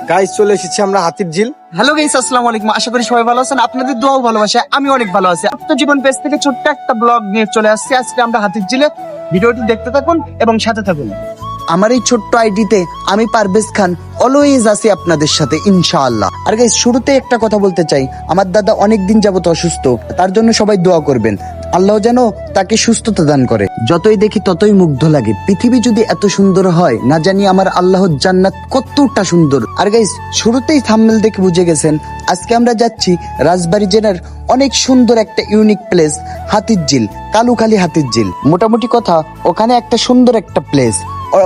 Guys চলে এসেছি আমরা হাতির ঝিল। হ্যালো গাইস, আসসালামু আলাইকুম। আশা করি সবাই ভালো আছেন। আপনাদের দোয়াও ভালোবাসে, আমি অনেক ভালো আছি। আত্মজীবন পেজ থেকে ছোট্ট একটা ব্লগ নিয়ে চলে আসছি আজকে আমরা হাতির ঝিলে। ভিডিওটি দেখতে থাকুন এবং সাথে থাকুন। আমার এই ছোট্ট আইডিতে আমি পারভেজ খান অলওয়েজ আছি আপনাদের সাথে ইনশাআল্লাহ। আর গাইস শুরুতে একটা কথা বলতে চাই, আমার দাদা অনেক দিন যাবত অসুস্থ, তার জন্য সবাই দোয়া করবেন, আল্লাহ যেন তাকে সুস্থতা দান করে। যতই দেখি ততই মুগ্ধ লাগে, পৃথিবী যদি এত সুন্দর হয় না জানি আমার আল্লাহর জান্নাত কতটা সুন্দর। আর গাইস শুরুতেই থাম্বনেল দেখে বুঝে গেছেন আজকে আমরা যাচ্ছি রাজবাড়ী জেলার অনেক সুন্দর একটা ইউনিক প্লেস হাতির ঝিল, কালুখালী হাতির ঝিল। মোটামুটি কথা ওখানে একটা সুন্দর একটা প্লেস,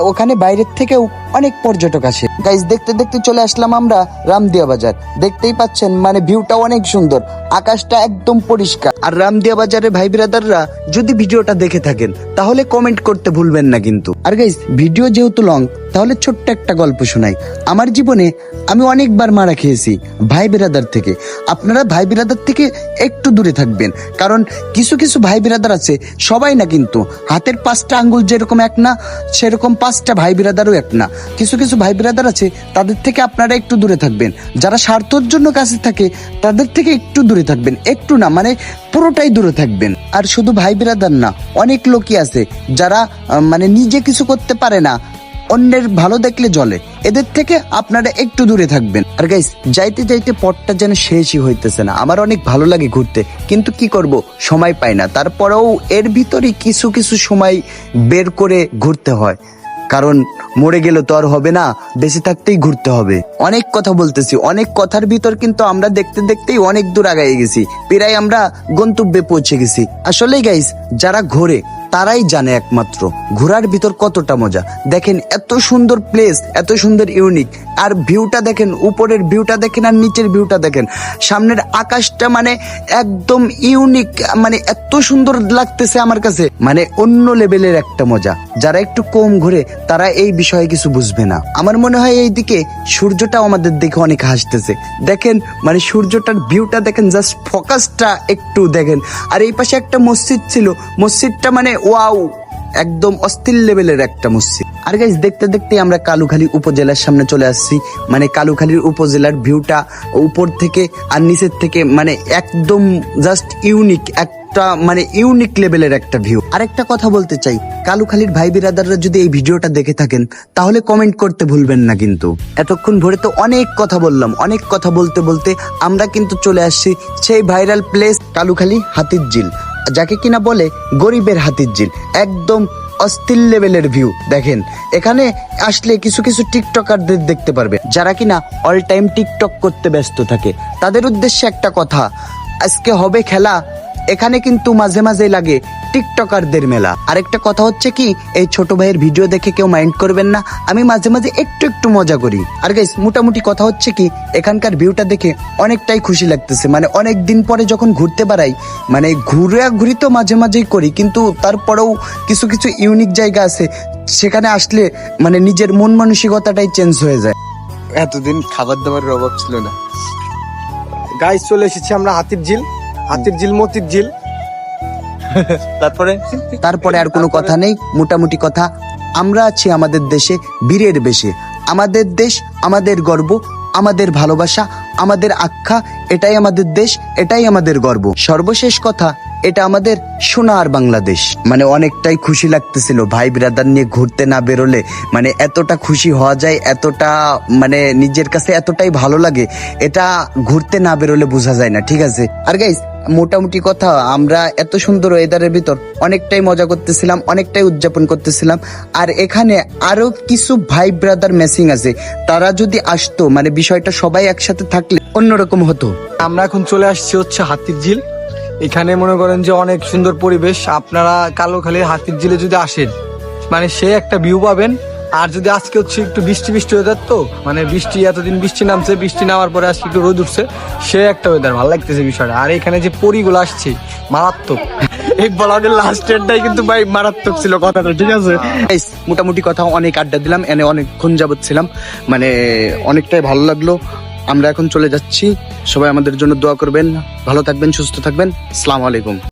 ওখানে বাইরের থেকেও অনেক পর্যটক আসে। গাইস দেখতে দেখতে চলে আসলাম আমরা রামদিয়া বাজার। দেখতেই পাচ্ছেন মানে ভিউটা অনেক সুন্দর, আকাশটা একদম পরিষ্কার। আর রামদিয়া বাজারের ভাই বিরাদাররা যদি ভিডিওটা দেখে থাকেন তাহলে কমেন্ট করতে ভুলবেন না কিন্তু। আর গাইস ভিডিও যেহেতু লং তাহলে ছোট্ট একটা গল্প শোনাই। আমার জীবনে আমি অনেকবার মারা খেয়েছি ভাই বিরাদার থেকে। আপনারা ভাই বিরাদার থেকে একটু দূরে থাকবেন, কারণ কিছু কিছু ভাই বিরাদার আছে, সবাই না কিন্তু, হাতের 5টা আঙ্গুল যেরকম এক না সেরকম 5টা ভাই বিরাদারও এক না। কিছু কিছু ভাই বিরাদার আছে তাদের থেকে আপনারা একটু দূরে থাকবেন। যারা স্বার্থের জন্য কাছে থাকে তাদের থেকে একটু দূরে থাকবেন, একটু না মানে পুরোটাই দূরে থাকবেন। আর শুধু ভাই বিরাদার না, অনেক লোকই আছে যারা মানে নিজে কিছু করতে পারে না, অন্যের ভালো দেখলে জ্বলে, এদের থেকে আপনারা একটু দূরে থাকবেন। আর গাইস যাইতে যাইতে পথটা যেন শেষই হইতেছে না। আমার অনেক ভালো লাগে ঘুরতে, কিন্তু কি করব সময় পাই না। তারপরেও এর ভিতরে কিছু কিছু সময় বের করে ঘুরতে হয়, কারণ মরে গেলে তো আর হবে না, বেঁচে থাকতেই ঘুরতে হবে। অনেক কথা বলতেছি, অনেক কথার ভিতর কিন্তু আমরা দেখতে দেখতেই অনেক দূর আগায় গেছি, প্রায় আমরা গন্তব্যে পৌঁছে গেছি। আসলেই গাইস যারা ঘোরে তারাই জানে একমাত্র ঘোরার ভিতর কতটা মজা। দেখেন এত সুন্দর প্লেস, এত সুন্দর ইউনিক, আর ভিউটা দেখেন, উপরের ভিউটা দেখেন আর নিচের ভিউটা দেখেন, সামনের আকাশটা মানে একদম ইউনিক, মানে এত সুন্দর লাগতেছে আমার কাছে, মানে অন্য লেভেলের একটা মজা। যারা একটু কম ঘুরে তারা এই বিষয়ে কিছু বুঝবে না। আমার মনে হয় এইদিকে সূর্যটাও আমাদের দেখে অনেক হাসতেছে। দেখেন মানে সূর্যটার ভিউটা দেখেন, জাস্ট ফোকাসটা একটু দেখেন। আর এই পাশে একটা মসজিদ ছিল, মসজিদটা মানে ওয়াও, একদম অস্থির লেভেলের একটা মসজিদ। আর গাইস দেখতে দেখতে আমরা কালুখালী উপজেলার সামনে চলে আসছি। মানে কালুখালীর উপজেলার ভিউটা উপর থেকে আর নিচের থেকে মানে একদম জাস্ট ইউনিক একটা, মানে ইউনিক লেভেলের একটা ভিউ। আরেকটা কথা বলতে চাই, কালুখালীর ভাই বিরাদাররা যদি এই ভিডিওটা দেখে থাকেন তাহলে কমেন্ট করতে ভুলবেন না কিন্তু। এতক্ষণ ভরে তো অনেক কথা বললাম, অনেক কথা বলতে বলতে আমরা কিন্তু চলে আসছি সেই ভাইরাল প্লেস কালুখালী হাতির ঝিল, যাকে কিনা বলে গরিবের হাতির ঝিল। একদম অস্থির লেভেলের ভিউ। দেখেন এখানে আসলে কিছু কিছু টিকটকারদের দেখতে পারবে যারা কিনা অল টাইম টিকটক করতে ব্যস্ত থাকে। তাদের উদ্দেশ্যে একটা কথা, আজকে হবে খেলা, এখানে কিন্তু মাঝে মাঝে লাগে টিকটকারদের মেলা। আরেকটা কথা হচ্ছে কি, এই ছোট ভাইয়ের ভিডিও দেখে কেউ মাইন্ড করবেন না, আমি মাঝে মাঝে একটু একটু মজা করি। আর গাইস মোটামুটি কথা হচ্ছে কি, এখানকার ভিউটা দেখে অনেকটাই খুশি লাগতেছে। মানে অনেক দিন পরে যখন ঘুরতে পারাই, মানে ঘুরি তো মাঝে মাঝেই করি, কিন্তু তারপরেও কিছু কিছু ইউনিক জায়গা আছে সেখানে আসলে মানে নিজের মন মানসিকতাটাই চেঞ্জ হয়ে যায়। এতদিন খাবার দাবারের অভাব ছিল না। গাইস চলে এসেছি আমরা হাতির ঝিল, হাতির ঝিল মতির ঝিল। তারপরে আর কোনো কথা নেই। মোটামুটি কথা, আমরা আছি আমাদের দেশে, বীরের বেশে। আমাদের দেশ, আমাদের গর্ব, আমাদের ভালোবাসা, আমাদের আখ্যা, এটাই আমাদের দেশ, এটাই আমাদের গর্ব। সর্বশেষ কথা, এটা আমাদের সোনার বাংলাদেশ। মানে অনেকটাই খুশি লাগতেছিল ভাই বিরাদার নিয়ে ঘুরতে না বেরোলে, মানে এতটা খুশি হওয়া যায়, এতটা মানে নিজের কাছে এতটাই ভালো লাগে, এটা ঘুরতে না বেরোলে বোঝা যায় না, ঠিক আছে। আর গাইস মোটামুটি কথা, আমরা এত সুন্দর ওয়েদারের ভিতর অনেকটাই মজা করতেছিলাম, অনেকটাই উদযাপন করতেছিলাম। আর এখানে আরো কিছু ভাই ব্রাদার ম্যাচিং আছে, তারা যদি আসতো মানে বিষয়টা সবাই একসাথে থাকলে অন্যরকম হতো। আমরা এখন চলে আসছি হচ্ছে হাতির ঝিল। এখানে মনে করেন যে অনেক সুন্দর পরিবেশ। আপনারা কালুখালীর হাতির ঝিলে যদি আসেন মানে সে একটা ভিউ পাবেন। আর যদি আজকে হচ্ছে একটু বৃষ্টি বৃষ্টি ওয়েদার, তো মানে বৃষ্টি এতদিন বৃষ্টি নামছে, বৃষ্টি নামার পরে আজকে একটু রোদ উঠছে, সে একটা ওয়েদার ভালো লাগতেছে বিষয়টা। আর এখানে যে পরিগুলো আসছে মারাত্মক, এই ব্লগের লাস্ট এরটাই কিন্তু ভাই মারাত্মক ছিল কথাটা, ঠিক আছে। মোটামুটি কথা অনেক আড্ডা দিলাম, এনে অনেকক্ষণ যাবত ছিলাম, মানে অনেকটাই ভালো লাগলো। আমরা এখন চলে যাচ্ছি, সবাই আমাদের জন্য দোয়া করবেন, ভালো থাকবেন, সুস্থ থাকবেন। আসসালামু আলাইকুম।